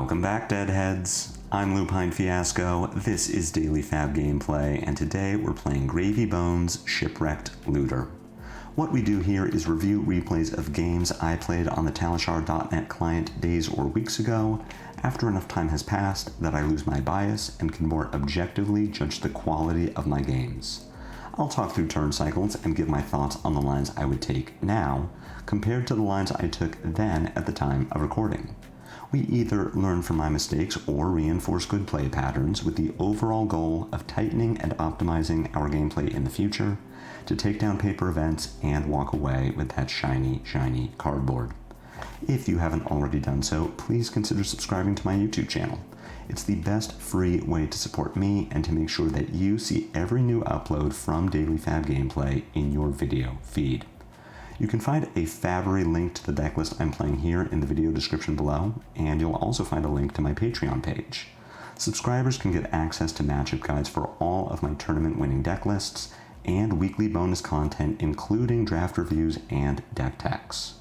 Welcome back, Deadheads. I'm Lupinefiasco, this is Daily FaB Gameplay, and today we're playing Gravy Bones Shipwrecked Looter. What we do here is review replays of games I played on the Talishar.net client days or weeks ago, after enough time has passed that I lose my bias and can more objectively judge the quality of my games. I'll talk through turn cycles and give my thoughts on the lines I would take now, compared to the lines I took then at the time of recording. We either learn from my mistakes or reinforce good play patterns with the overall goal of tightening and optimizing our gameplay in the future to take down paper events and walk away with that shiny, shiny cardboard. If you haven't already done so, please consider subscribing to my YouTube channel. It's the best free way to support me and to make sure that you see every new upload from Daily FaB Gameplay in your video feed. You can find a FaBery link to the decklist I'm playing here in the video description below, and you'll also find a link to my Patreon page. Subscribers can get access to matchup guides for all of my tournament-winning deck lists, and weekly bonus content including draft reviews and deck techs.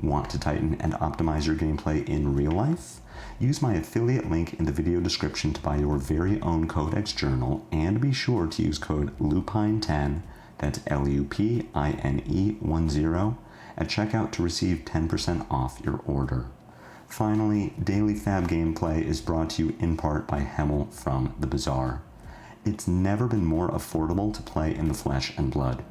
Want to tighten and optimize your gameplay in real life? Use my affiliate link in the video description to buy your very own Codex journal, and be sure to use code LUPINE10, that's LUPINE10, at checkout to receive 10% off your order. Finally, Daily FaB Gameplay is brought to you in part by Hemel from the Bazaar. It's never been more affordable to play in the flesh and blood.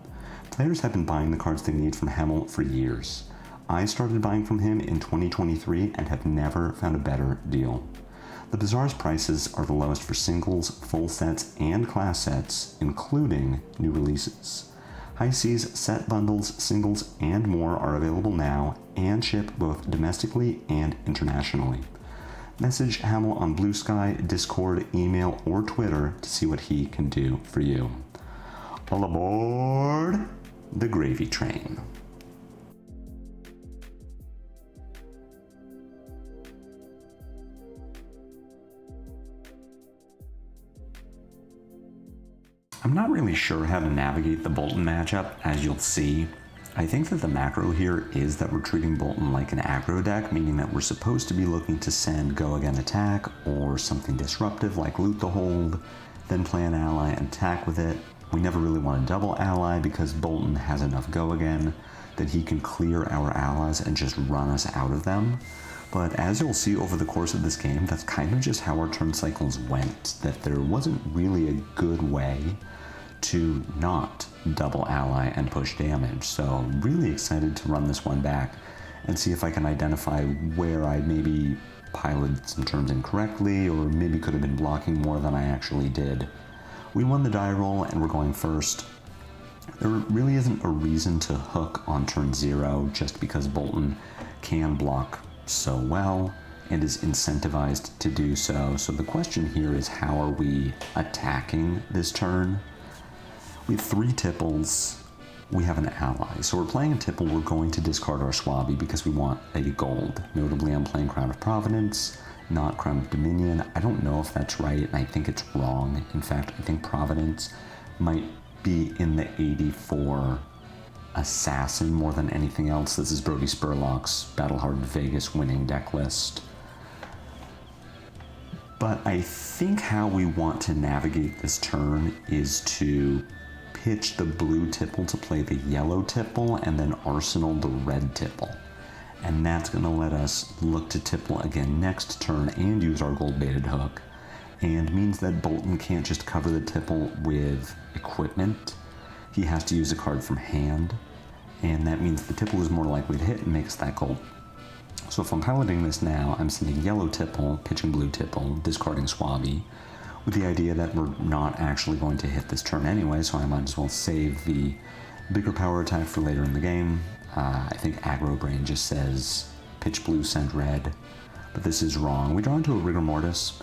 Players have been buying the cards they need from Hemel for years. I started buying from him in 2023 and have never found a better deal. The Bazaar's prices are the lowest for singles, full sets, and class sets, including new releases. High Seas set bundles, singles, and more are available now and ship both domestically and internationally. Message Hemel on Blue Sky, Discord, email, or Twitter to see what he can do for you. All aboard the gravy train. I'm not really sure how to navigate the Boltyn matchup, as you'll see. I think that the macro here is that we're treating Boltyn like an aggro deck, meaning that we're supposed to be looking to send go again attack or something disruptive like loot the hold, then play an ally and attack with it. We never really want a double ally because Boltyn has enough go again that he can clear our allies and just run us out of them. But as you'll see over the course of this game, that's kind of just how our turn cycles went, that there wasn't really a good way to not double ally and push damage. So I'm really excited to run this one back and see if I can identify where I maybe piloted some turns incorrectly or maybe could have been blocking more than I actually did. We won the die roll and we're going first. There really isn't a reason to hook on turn 0 just because Boltyn can block so well and is incentivized to do so. So the question here is, how are we attacking this turn? We have 3 tipples, we have an ally. So we're playing a tipple, we're going to discard our Swabby because we want a gold. Notably, I'm playing Crown of Providence, not Crown of Dominion. I don't know if that's right, and I think it's wrong. In fact, I think Providence might be in the 84 Assassin more than anything else. This is Brody Spurlock's Battle-Hardened Vegas winning deck list. But I think how we want to navigate this turn is to pitch the blue tipple to play the yellow tipple and then arsenal the red tipple. And that's going to let us look to tipple again next turn and use our gold-baited hook, and means that Boltyn can't just cover the tipple with equipment. He has to use a card from hand, and that means the tipple is more likely to hit and makes that gold. So if I'm piloting this now, I'm sending yellow tipple, pitching blue tipple, discarding Swabby, with the idea that we're not actually going to hit this turn anyway, so I might as well save the bigger power attack for later in the game. I think Aggro Brain just says pitch blue, send red, but this is wrong. We draw into a Rigor Mortis,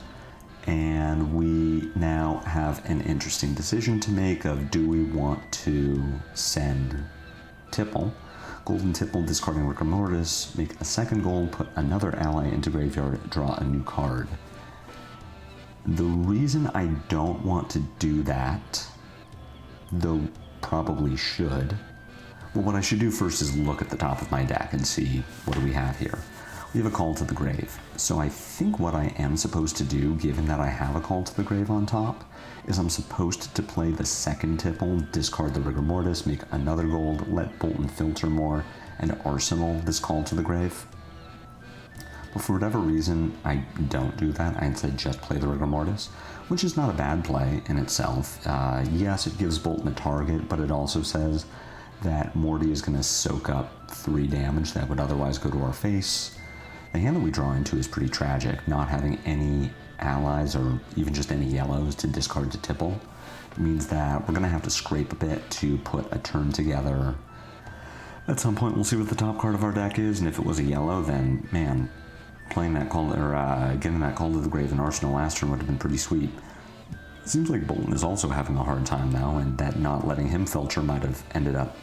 and we now have an interesting decision to make of, do we want to send tipple, golden tipple, discarding Rigor Mortis, make a second gold, put another ally into graveyard, draw a new card. The reason I don't want to do that, though probably should, well, what I should do first is look at the top of my deck and see what do we have here. We have a Call to the Grave. So I think what I am supposed to do, given that I have a Call to the Grave on top, is I'm supposed to play the second tipple, discard the Rigor Mortis, make another gold, let Boltyn filter more, and arsenal this Call to the Grave. But for whatever reason, I don't do that. I instead just play the Rigor Mortis, which is not a bad play in itself. Yes, it gives Boltyn a target, but it also says that Morty is going to soak up 3 damage that would otherwise go to our face. The hand that we draw into is pretty tragic, not having any allies or even just any yellows to discard to tipple. It means that we're going to have to scrape a bit to put a turn together. At some point we'll see what the top card of our deck is, and if it was a yellow, then man, playing that call, or getting that Call to the Grave in Arsenal last turn would have been pretty sweet. It seems like Boltyn is also having a hard time now, and that not letting him filter might have ended up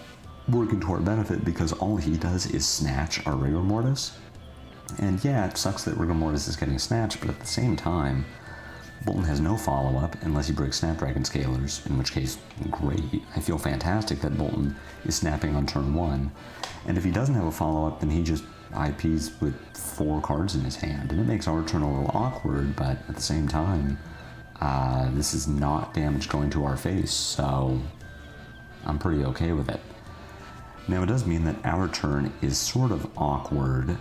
working to our benefit, because all he does is snatch our Rigor Mortis. And yeah, it sucks that Rigor Mortis is getting snatched, but at the same time, Boltyn has no follow-up unless he breaks Snapdragon Scalers, in which case, great. I feel fantastic that Boltyn is snapping on turn 1. And if he doesn't have a follow-up, then he just IPs with 4 cards in his hand, and it makes our turn a little awkward, but at the same time, this is not damage going to our face, so I'm pretty okay with it. Now, it does mean that our turn is sort of awkward.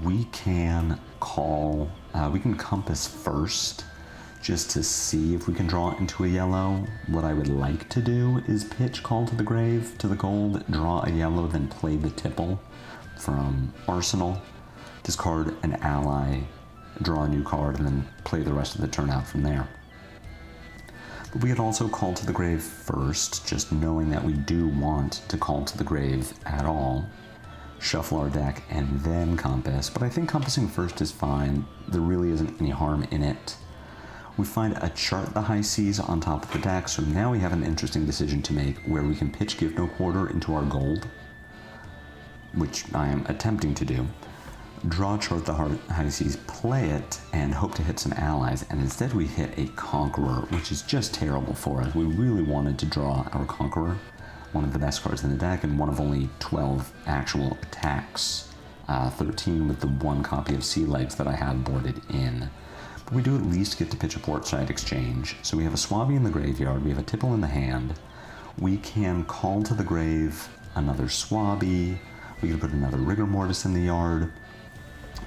We can we can compass first, just to see if we can draw into a yellow. What I would like to do is pitch Call to the Grave to the gold, draw a yellow, then play the tipple from Arsenal, discard an ally, draw a new card, and then play the rest of the turn out from there. But we could also Call to the Grave first, just knowing that we do want to Call to the Grave at all, shuffle our deck, and then compass. But I think compassing first is fine. There really isn't any harm in it. We find a Chart the High Seas on top of the deck, so now we have an interesting decision to make where we can pitch Give No Quarter into our gold, which I am attempting to do, draw Chart the High Seas, play it, and hope to hit some allies, and instead we hit a Conqueror, which is just terrible for us. We really wanted to draw our Conqueror, one of the best cards in the deck, and one of only 12 actual attacks, 13 with the 1 copy of Sea Legs that I had boarded in. But we do at least get to pitch a Portside Exchange. So we have a Swabby in the graveyard, we have a Tipple in the hand, we can Call to the Grave another Swabby, we can put another Rigor Mortis in the yard.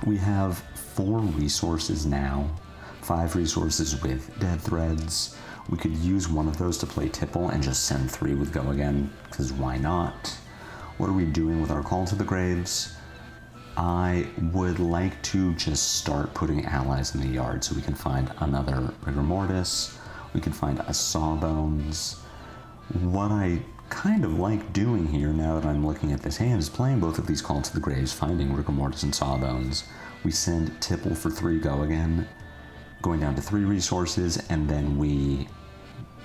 We have 4 resources now, 5 resources with Dead Threads. We could use one of those to play Tipple and just send 3 with Go Again, because why not? What are we doing with our Call to the Graves? I would like to just start putting allies in the yard so we can find another Rigor Mortis, we can find a Sawbones. What I kind of like doing here, now that I'm looking at this hand, is playing both of these Call to the Graves, finding Rigor Mortis and Sawbones. We send Tipple for 3 Go Again, going down to 3 resources, and then we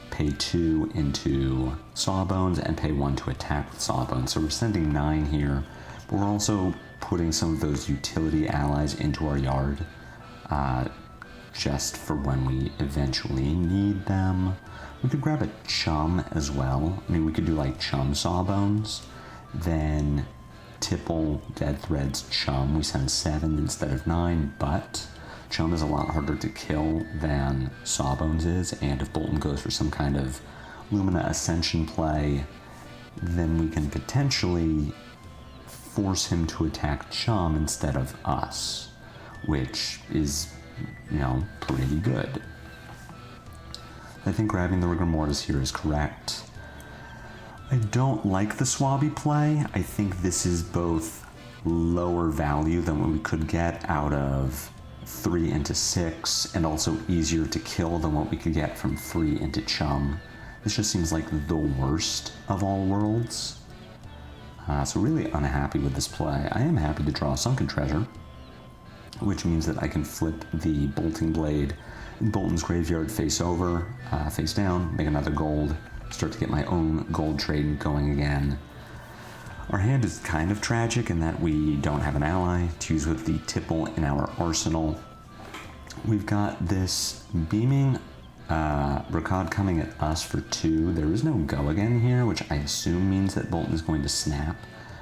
pay 2 into Sawbones and pay 1 to attack with Sawbones. So we're sending 9 here, but we're also putting some of those utility allies into our yard, just for when we eventually need them. We could grab a Chum as well. I mean, we could do like Chum Sawbones, then Tipple, Dead Threads, Chum. We send 7 instead of 9, but Chum is a lot harder to kill than Sawbones is, and if Boltyn goes for some kind of Lumina Ascension play, then we can potentially force him to attack Chum instead of us, which is, you know, pretty good. I think grabbing the Rigor Mortis here is correct. I don't like the Swabby play. I think this is both lower value than what we could get out of 3 into 6, and also easier to kill than what we could get from 3 into Chum. This just seems like the worst of all worlds. So really unhappy with this play. I am happy to draw Sunken Treasure, which means that I can flip the Bolting Blade in Boltyn's graveyard face over, face down, make another gold, start to get my own gold trade going again. Our hand is kind of tragic in that we don't have an ally to use with the Tipple in our arsenal. We've got this beaming Ricard coming at us for 2. There is no Go Again here, which I assume means that Boltyn is going to snap.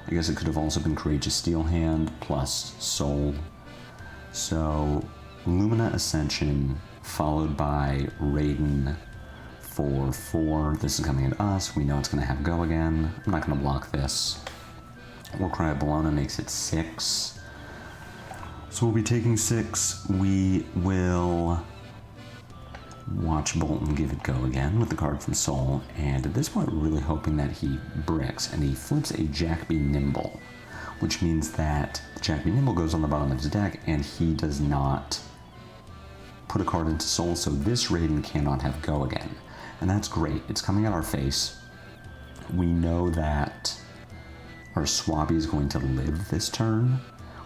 I guess it could have also been Courageous Steel Hand plus Soul So Lumina Ascension followed by Raiden for 4. This is coming at us. We know it's going to have go again. I'm not going to block this. Warcry of Bologna makes it 6. So we'll be taking 6. We will watch Boltyn give it go again with the card from Soul, and at this point we're really hoping that he bricks, and he flips a Jack-B Nimble, which means that the Jack-B Nimble goes on the bottom of his deck, and he does not put a card into Soul, so this Raiden cannot have go again. And that's great. It's coming at our face. We know that our Swabby is going to live this turn,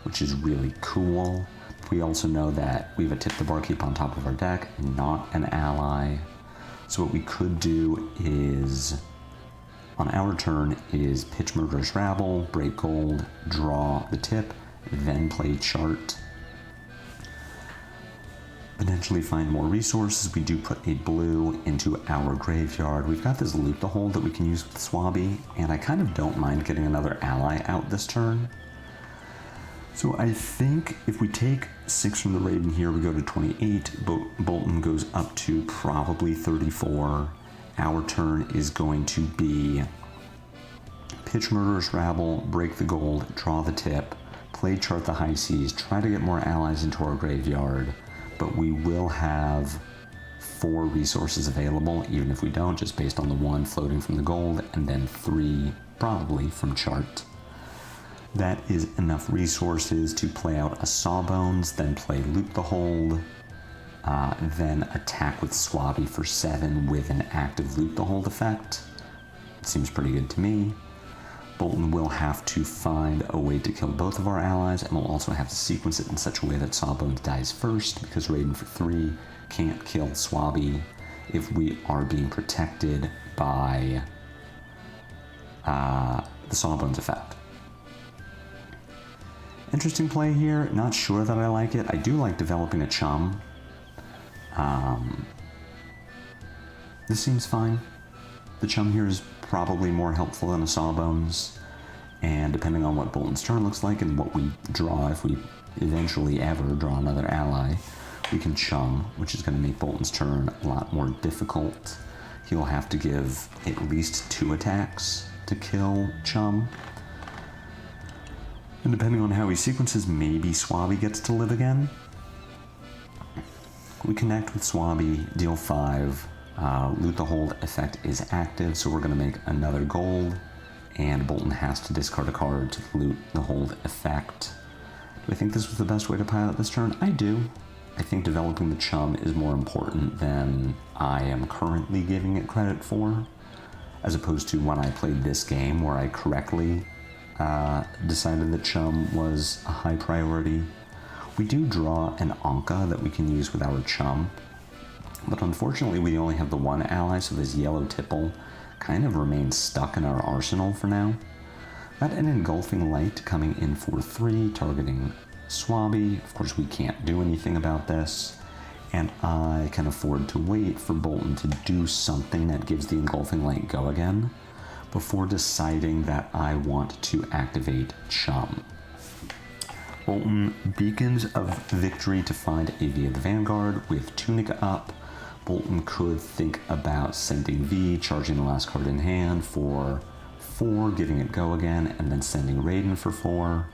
which is really cool. We also know that we have a Tip the Barkeep on top of our deck, not an ally. So what we could do is, on our turn, is pitch Murderous Rabble, break gold, draw the tip, then play chart. Potentially find more resources. We do put a blue into our graveyard. We've got this Loot the Hold that we can use with Swabby, and I kind of don't mind getting another ally out this turn. So I think if we take 6 from the Raiden here, we go to 28. Boltyn goes up to probably 34. Our turn is going to be pitch Murderous Rabble, break the gold, draw the tip, play chart the high seas, try to get more allies into our graveyard, but we will have 4 resources available, even if we don't, just based on the 1 floating from the gold, and then 3 probably from chart. That is enough resources to play out a Sawbones, then play Loot the Hold, then attack with Swabby for 7 with an active Loot the Hold effect. Seems pretty good to me. Boltyn will have to find a way to kill both of our allies, and we'll also have to sequence it in such a way that Sawbones dies first, because Raiden for 3 can't kill Swabby if we are being protected by the Sawbones effect. Interesting play here. Not sure that I like it. I do like developing a Chum. This seems fine. The Chum here is probably more helpful than a Sawbones, and depending on what Boltyn's turn looks like and what we draw, if we eventually ever draw another ally, we can Chum, which is going to make Boltyn's turn a lot more difficult. He'll have to give at least 2 attacks to kill Chum. And depending on how he sequences, maybe Swabby gets to live again. We connect with Swabby, deal 5. Loot the Hold effect is active, so we're going to make another gold, and Boltyn has to discard a card to loot the Hold effect. Do I think this was the best way to pilot this turn? I do. I think developing the Chum is more important than I am currently giving it credit for, as opposed to when I played this game where I correctly decided that Chum was a high priority. We do draw an Anka that we can use with our Chum, but unfortunately we only have the 1 ally, so this yellow Tipple kind of remains stuck in our arsenal for now. Got an Engulfing Light coming in for 3, targeting Swabby. Of course we can't do anything about this, and I can afford to wait for Boltyn to do something that gives the Engulfing Light go again, before deciding that I want to activate Chum. Boltyn beacons of victory to find a V of the Vanguard with Tunic up. Boltyn could think about sending V, charging the last card in hand for 4, giving it go again, and then sending Raiden for 4.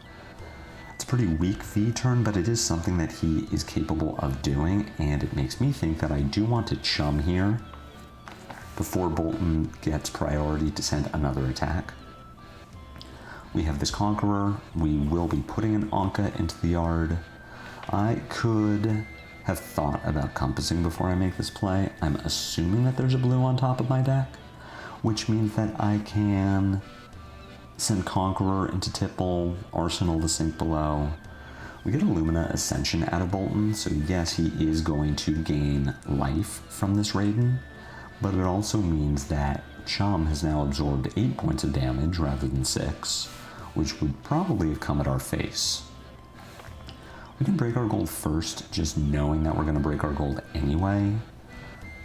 It's a pretty weak V turn, but it is something that he is capable of doing, and it makes me think that I do want to Chum here before Boltyn gets priority to send another attack. We have this Conqueror. We will be putting an Anka into the yard. I could have thought about compassing before I make this play. I'm assuming that there's a blue on top of my deck, which means that I can send Conqueror into Tipple, Arsenal to sink below. We get a Lumina Ascension out of Boltyn, so yes, he is going to gain life from this Raiden, but it also means that Chum has now absorbed 8 points of damage rather than 6, which would probably have come at our face. We can break our gold first, just knowing that we're going to break our gold anyway.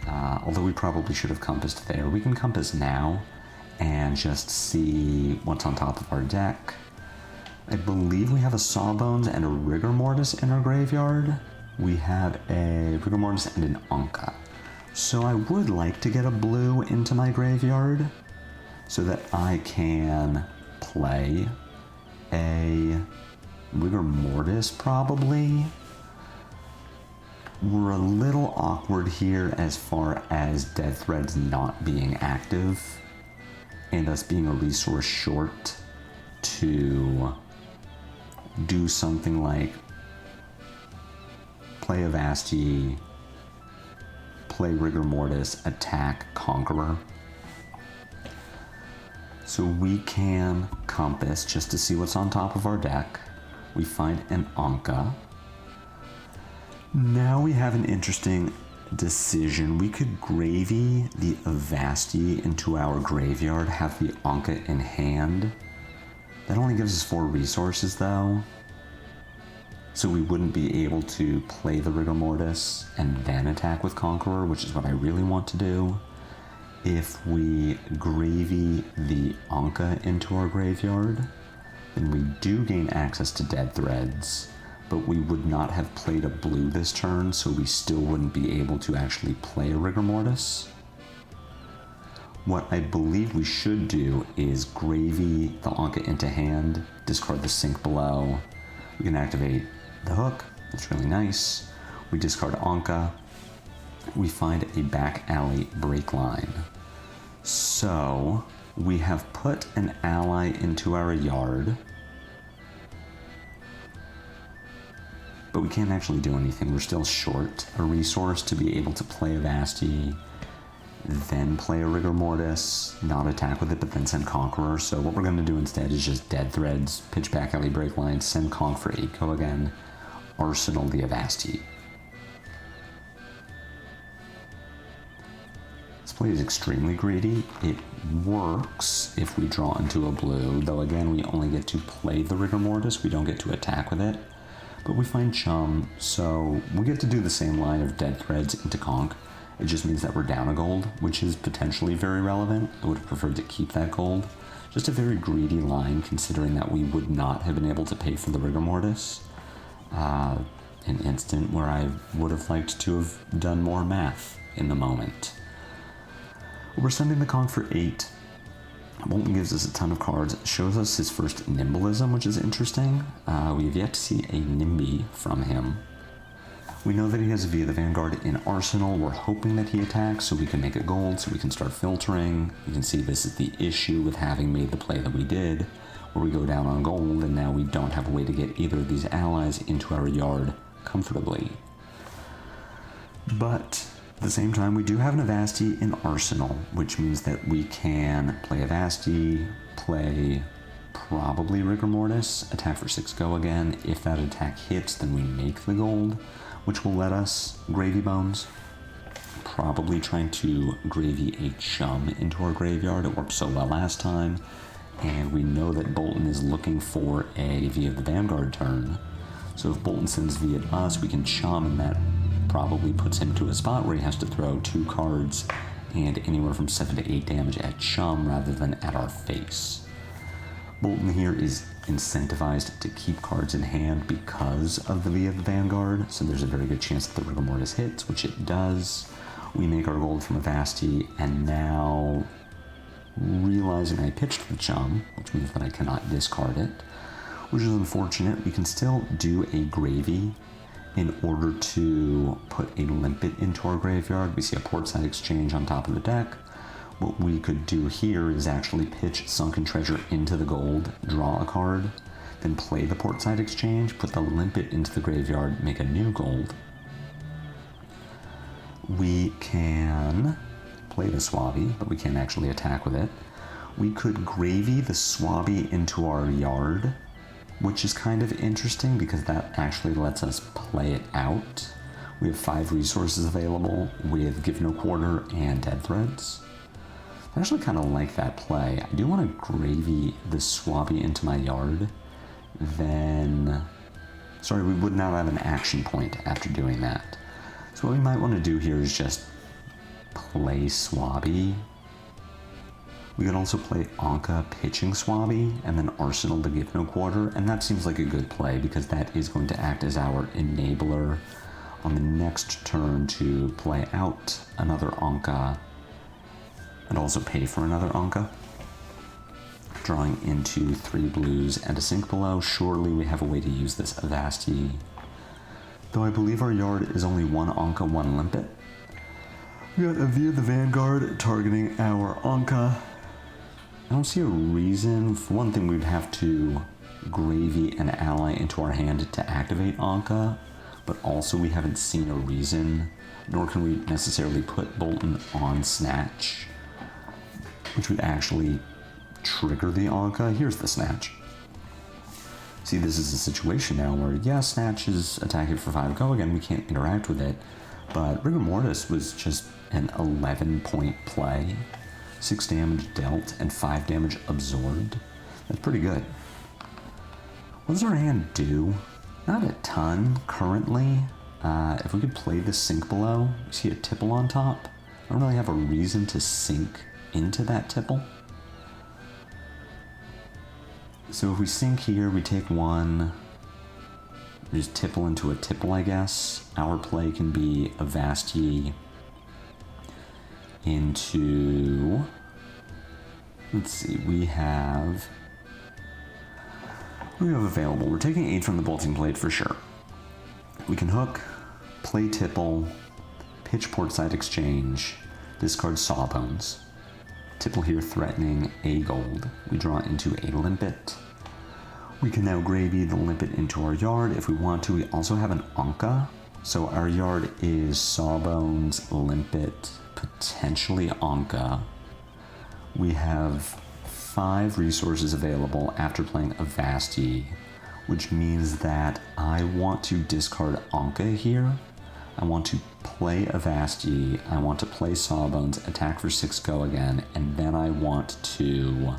Although we probably should have compassed there. We can compass now and just see what's on top of our deck. I believe we have a Sawbones and a Rigor Mortis in our graveyard. We have a Rigor Mortis and an Anka. So I would like to get a blue into my graveyard so that I can play a Rigor Mortis probably. We're a little awkward here as far as Dead Threads not being active and us being a resource short to do something like play a Vasti, play Rigor Mortis, attack Conqueror. So we can Compass just to see what's on top of our deck. We find an Anka. Now we have an interesting decision. We could Gravy the Avasti into our graveyard, have the Anka in hand. That only gives us 4 resources though. So we wouldn't be able to play the Rigor Mortis and then attack with Conqueror, which is what I really want to do. If we Gravy the Anka into our graveyard, then we do gain access to Dead Threads, but we would not have played a blue this turn, so we still wouldn't be able to actually play a Rigor Mortis. What I believe we should do is Gravy the Anka into hand, discard the Sink below. We can activate the Hook, that's really nice. We discard Anka. We find a back alley break line. So we have put an ally into our yard, but we can't actually do anything. We're still short a resource to be able to play a Vasti, then play a Rigor Mortis, not attack with it, but then send Conqueror. So what we're going to do instead is just Dead Threads, pitch back alley break line, send Conk for 8-go again, Arsenal the Avasti. This play is extremely greedy. It works if we draw into a blue, though again we only get to play the Rigor Mortis, we don't get to attack with it. But we find Chum, so we get to do the same line of Dead Threads into Conk. It just means that we're down a gold, which is potentially very relevant. I would have preferred to keep that gold. Just a very greedy line, considering that we would not have been able to pay for the Rigor Mortis. An instant where I would have liked to have done more math in the moment. We're sending the Conk for 8. Boltyn gives us a ton of cards, shows us his first Nimblism, which is interesting. We have yet to see a Nimby from him. We know that he has a Via the Vanguard in Arsenal. We're hoping that he attacks so we can make a gold, so we can start filtering. You can see this is the issue with having made the play that we did, where we go down on gold, and now we don't have a way to get either of these allies into our yard comfortably. But at the same time, we do have an Avasti in Arsenal, which means that we can play Avasti, play probably Rigor Mortis, attack for 6-go again. If that attack hits, then we make the gold, which will let us Gravy Bones. Probably trying to Gravy a Chum into our graveyard. It worked so well last time, and we know that Boltyn is looking for a Via the Vanguard turn. So if Boltyn sends Via at us, we can Chum, and that probably puts him to a spot where he has to throw 2 cards and anywhere from 7 to 8 damage at Chum rather than at our face. Boltyn here is incentivized to keep cards in hand because of the Via the Vanguard, so there's a very good chance that the Rigor Mortis hits, which it does. We make our gold from a Vasti, and now realizing I pitched the Chum, which means that I cannot discard it, which is unfortunate. We can still do a Gravy in order to put a Limpet into our graveyard. We see a Portside Exchange on top of the deck. What we could do here is actually pitch Sunken Treasure into the gold, draw a card, then play the Portside Exchange, put the Limpet into the graveyard, make a new gold. We can play the Swabby, but we can't actually attack with it. We could Gravy the Swabby into our yard, which is kind of interesting because that actually lets us play it out. We have 5 resources available with Give No Quarter and Dead Threads. I actually kind of like that play. I do want to Gravy the Swabby into my yard, then... Sorry, we would not have an action point after doing that. So what we might want to do here is just play Swabby, We can also play Anka pitching Swabby and then Arsenal to give no quarter, and that seems like a good play because that is going to act as our enabler on the next turn to play out another Anka and also pay for another Anka. Drawing into 3 blues and a sink below. Surely we have a way to use this Avasti. Though I believe our yard is only 1 Anka, 1 Limpet. We got Avir the Vanguard targeting our Anka. I don't see a reason. For one thing, we'd have to gravy an ally into our hand to activate Anka, but also we haven't seen a reason, nor can we necessarily put Boltyn on Snatch, which would actually trigger the Anka. Here's the Snatch. See, this is a situation now where, yeah, Snatch is attacking for 5 go again, we can't interact with it, but Rigor Mortis was just an 11-point play, 6 damage dealt, and 5 damage absorbed. That's pretty good. What does our hand do? Not a ton, currently. If we could play the sink below, you see a tipple on top. I don't really have a reason to sink into that tipple. So if we sink here, we take 1, we just tipple into a tipple, I guess. Our play can be Avasti into, let's see, we have available. We're taking 8 from the Boltyn plate for sure. We can hook, play tipple, pitch portside exchange, discard Sawbones. Tipple here threatening a gold. We draw into a Limpet. We can now gravy the Limpet into our yard if we want to. We also have an Anka. So our yard is Sawbones, Limpet, potentially Anka. We have 5 resources available after playing Avasti, which means that I want to discard Anka here. I want to play Avasti, I want to play Sawbones, attack for 6 go again, and then I want to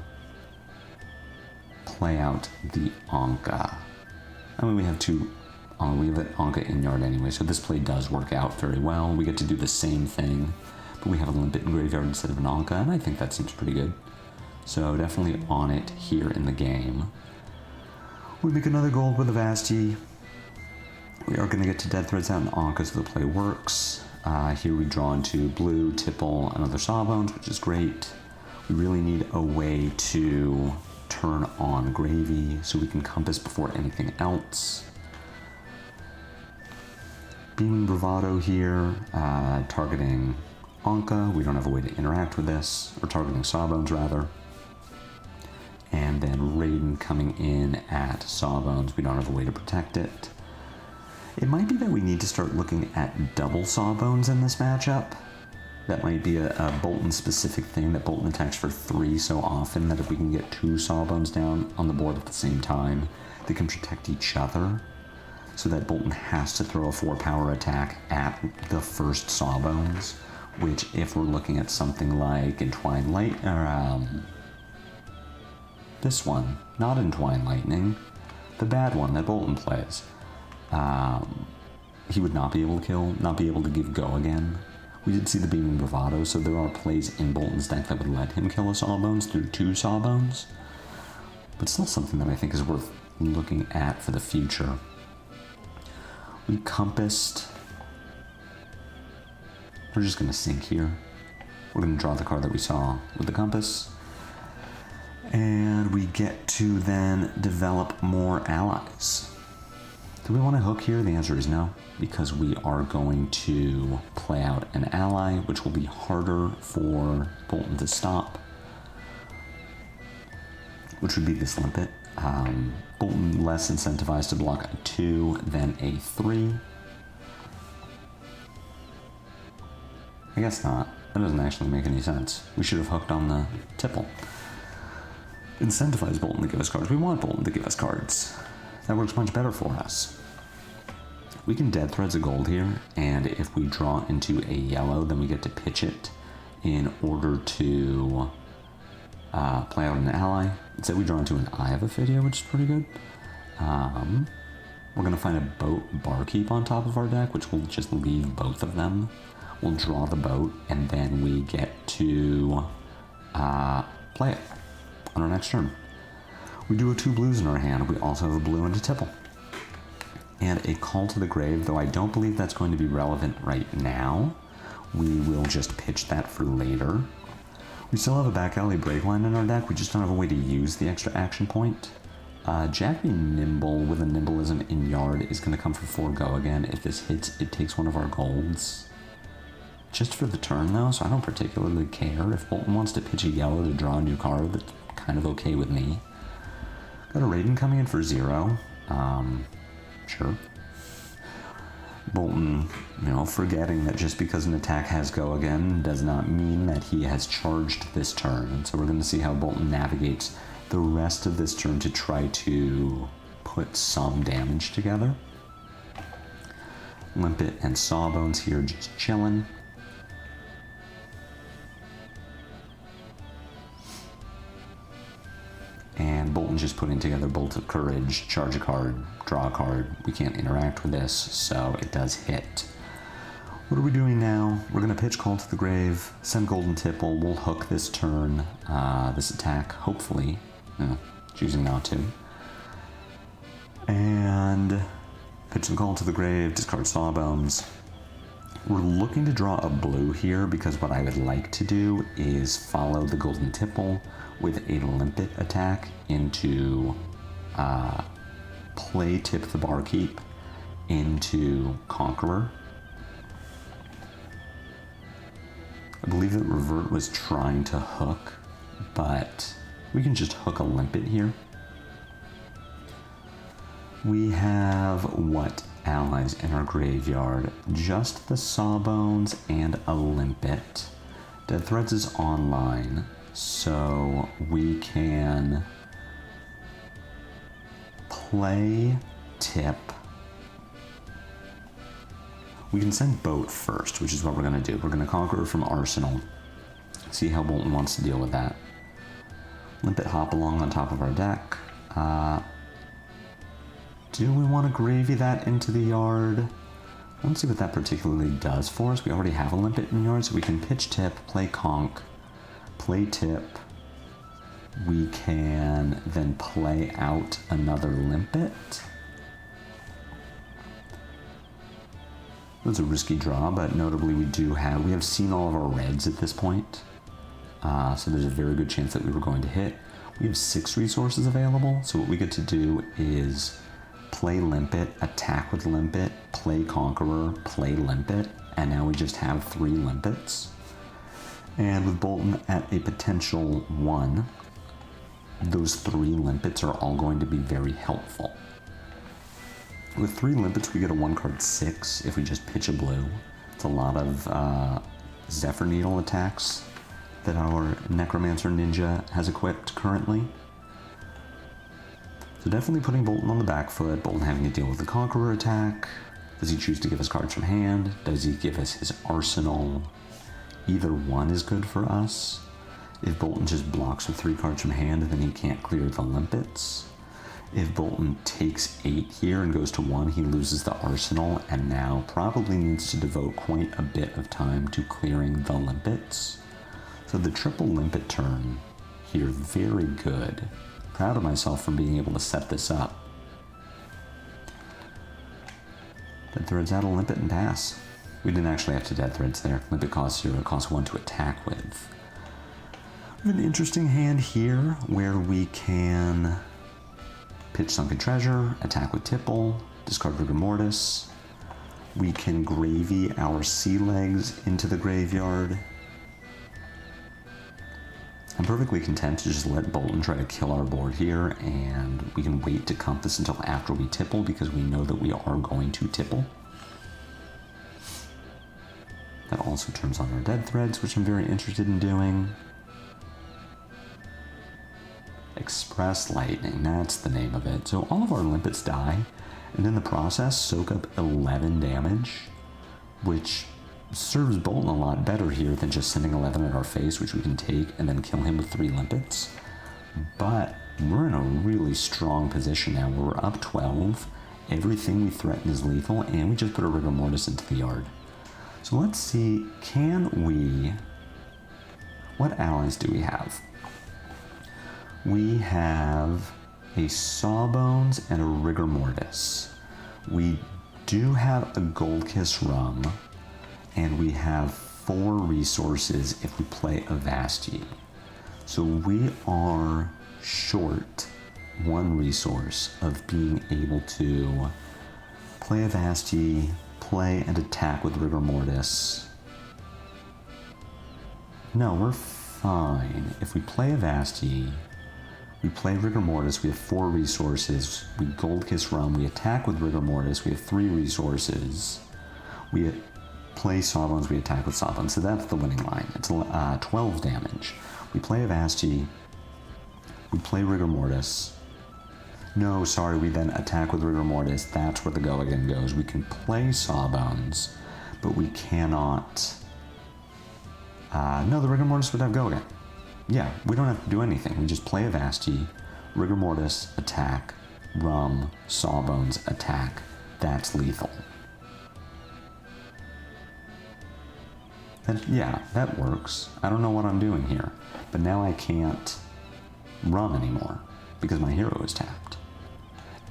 play out the Anka. I mean, we have an Anka in yard anyway, so this play does work out very well. We get to do the same thing, but we have a Limpet in graveyard instead of an Anka, and I think that seems pretty good. So definitely on it here in the game. We make another gold with Avasti. We are going to get to Dead Threads out in Anka, so the play works. Here we draw into blue, tipple, another Sawbones, which is great. We really need a way to turn on gravy so we can compass before anything else. Beaming Bravado here, targeting Anka. We don't have a way to interact with this, or targeting Sawbones rather. And then Raiden coming in at Sawbones. We don't have a way to protect it. It might be that we need to start looking at double Sawbones in this matchup. That might be a Boltyn specific thing, that Boltyn attacks for 3 so often that if we can get 2 Sawbones down on the board at the same time, they can protect each other. So that Boltyn has to throw a 4-power attack at the first Sawbones, which if we're looking at something like Entwined Light, or this one, not Entwined Lightning, the bad one that Boltyn plays, he would not be able to kill, not be able to give go again. We did see the Beaming Bravado, so there are plays in Boltyn's deck that would let him kill a Sawbones through 2 Sawbones, but still something that I think is worth looking at for the future. We compassed. We're just going to sink here. We're going to draw the card that we saw with the compass. And we get to then develop more allies. Do we want to hook here? The answer is no, because we are going to play out an ally, which will be harder for Boltyn to stop, which would be this Limpet. Boltyn less incentivized to block a 2 than a 3. I guess not. That doesn't actually make any sense. We should have hooked on the tipple. Incentivize Boltyn to give us cards. We want Boltyn to give us cards. That works much better for us. We can Dead Threads a gold here, and if we draw into a yellow, then we get to pitch it in order to play out an ally. Instead we draw into an Eye of Ophidia, which is pretty good. We're going to find a boat barkeep on top of our deck, which will just leave both of them. We'll draw the boat, and then we get to play it on our next turn. We do have 2 blues in our hand. We also have a blue and a tipple. And a Call to the Grave, though I don't believe that's going to be relevant right now. We will just pitch that for later. We still have a back alley breakline in our deck. We just don't have a way to use the extra action point. Jack be Nimble with a Nimbleism in yard is going to come for 4 go again. If this hits, it takes one of our golds. Just for the turn though, so I don't particularly care. If Boltyn wants to pitch a yellow to draw a new card, that's kind of okay with me. Got a Raiden coming in for 0. Sure. Boltyn, forgetting that just because an attack has go again does not mean that he has charged this turn. And so we're going to see how Boltyn navigates the rest of this turn to try to put some damage together. Limpet and Sawbones here just chilling. And Boltyn just putting together Bolt of Courage, charge a card, draw a card. We can't interact with this, so it does hit. What are we doing now? We're going to pitch Call to the Grave, send Golden Tipple, we'll hook this turn, this attack, hopefully. Choosing not to. And pitch the Call to the Grave, discard Sawbones. We're looking to draw a blue here because what I would like to do is follow the Golden Tipple with a Limpet attack into play Tip the Barkeep into Conqueror. I believe that Revert was trying to hook, but we can just hook a Limpet here. We have what allies in our graveyard? Just the Sawbones and a Limpet. Dead Threads is online, so we can play Tip. We can send Boat first, which is what we're going to do. We're going to Conqueror from Arsenal. See how Boltyn wants to deal with that. Limpet hop along on top of our deck. Do we want to gravy that into the yard? Let's see what that particularly does for us. We already have a Limpet in yard, so we can pitch Tip, play Conk, play Tip. We can then play out another Limpet. That's a risky draw, but notably we have seen all of our reds at this point. So there's a very good chance that we were going to hit. We have 6 resources available, so what we get to do is play Limpet, attack with Limpet, play Conqueror, play Limpet, and now we just have 3 Limpets. And with Boltyn at a potential 1, those 3 Limpets are all going to be very helpful. With 3 Limpets, we get a 1-card 6 if we just pitch a blue. It's a lot of Zephyr Needle attacks that our Necromancer Ninja has equipped currently. So definitely putting Boltyn on the back foot, Boltyn having to deal with the Conqueror attack. Does he choose to give us cards from hand? Does he give us his arsenal? Either one is good for us. If Boltyn just blocks with 3 cards from hand, then he can't clear the Limpets. If Boltyn takes 8 here and goes to 1, he loses the arsenal and now probably needs to devote quite a bit of time to clearing the Limpets. So the triple Limpet turn here, very good. Proud of myself for being able to set this up. Dead Threads out a Limpet and pass. We didn't actually have to Dead Threads there. Limpet costs 0, it costs 1 to attack with. We have an interesting hand here where we can pitch Sunken Treasure, attack with Tipple, discard Rigor Mortis. We can gravy our Sea Legs into the graveyard. I'm perfectly content to just let Boltyn try to kill our board here, and we can wait to compass until after we Tipple because we know that we are going to Tipple. That also turns on our Dead Threads, which I'm very interested in doing. Express Lightning, that's the name of it. So all of our Limpets die, and in the process soak up 11 damage, which serves Boltyn a lot better here than just sending 11 at our face, which we can take and then kill him with 3 Limpets. But we're in a really strong position now. We're up 12, everything we threaten is lethal, and we just put a Rigor Mortis into the yard. So let's see, what allies do we have? We have a Sawbones and a Rigor Mortis. We do have a Gold Kiss Rum, and we have 4 resources if we play a Vasti. So we are short 1 resource of being able to play a Vasti, play and attack with Rigor Mortis. No, we're fine. If we play a Vasti, we play Rigor Mortis, we have 4 resources, we Gold Kiss Rum, we attack with Rigor Mortis, we have 3 resources, we play Sawbones, we attack with Sawbones, so that's the winning line. It's 12 damage. We play a Vasti, we play Rigor Mortis. No, sorry, we then attack with Rigor Mortis, that's where the go again goes. We can play Sawbones, but we cannot... no, the Rigor Mortis would have go again. Yeah, we don't have to do anything. We just play a Vasti, Rigor Mortis, attack, Rum, Sawbones, attack. That's lethal. Yeah, that works. I don't know what I'm doing here. But now I can't Rum anymore because my hero is tapped.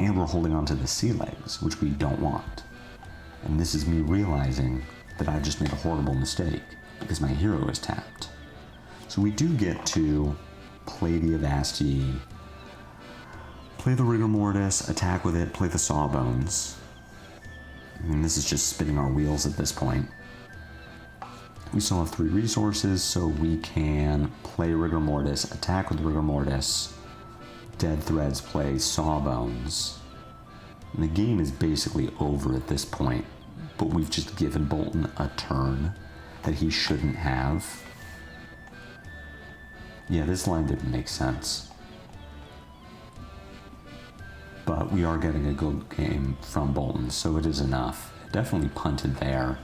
And we're holding on to the sea legs, which we don't want. And this is me realizing that I just made a horrible mistake because my hero is tapped. So we do get to play the Avasti, play the Rigor Mortis, attack with it, play the Sawbones. And this is just spinning our wheels at this point. We still have 3 resources, so we can play Rigor Mortis, attack with Rigor Mortis, Dead Threads, play Sawbones. And the game is basically over at this point, but we've just given Boltyn a turn that he shouldn't have. Yeah, this line didn't make sense. But we are getting a good game from Boltyn, so it is enough. Definitely punted there.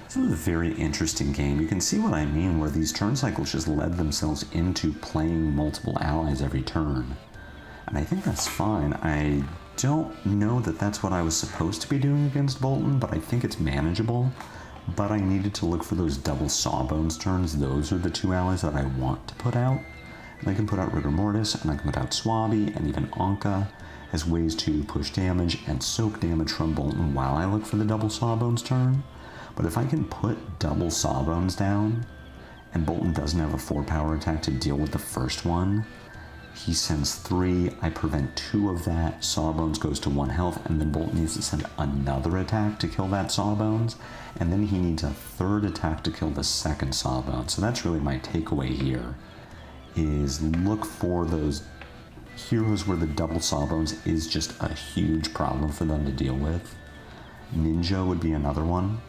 This was a very interesting game. You can see what I mean, where these turn cycles just led themselves into playing multiple allies every turn. And I think that's fine. I don't know that that's what I was supposed to be doing against Boltyn, but I think it's manageable. But I needed to look for those double Sawbones turns. Those are the 2 allies that I want to put out. And I can put out Rigor Mortis, and I can put out Swabi, and even Anka as ways to push damage and soak damage from Boltyn while I look for the double Sawbones turn. But if I can put double Sawbones down, and Boltyn doesn't have a 4-power attack to deal with the first one, he sends 3, I prevent 2 of that, Sawbones goes to 1 health, and then Boltyn needs to send another attack to kill that Sawbones, and then he needs a 3rd attack to kill the second Sawbone. So that's really my takeaway here, is look for those heroes where the double Sawbones is just a huge problem for them to deal with. Ninja would be another one.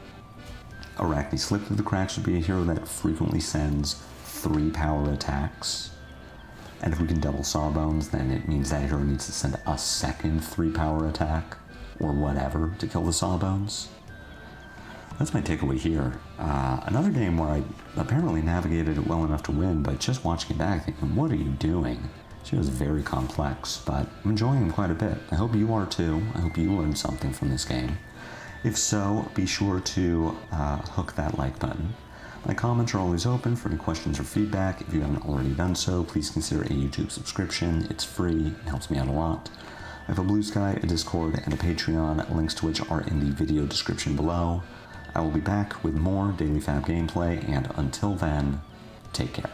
Arachne Slip Through the Cracks would be a hero that frequently sends 3-power attacks. And if we can double Sawbones, then it means that hero needs to send a second 3-power attack, or whatever, to kill the Sawbones. That's my takeaway here. Another game where I apparently navigated it well enough to win, but just watching it back thinking, what are you doing? She was very complex, but I'm enjoying them quite a bit. I hope you are too. I hope you learned something from this game. If so, be sure to hook that like button. My comments are always open for any questions or feedback. If you haven't already done so, please consider a YouTube subscription. It's free and helps me out a lot. I have a Blue Sky, a Discord, and a Patreon, links to which are in the video description below. I will be back with more daily FaB gameplay, and until then, take care.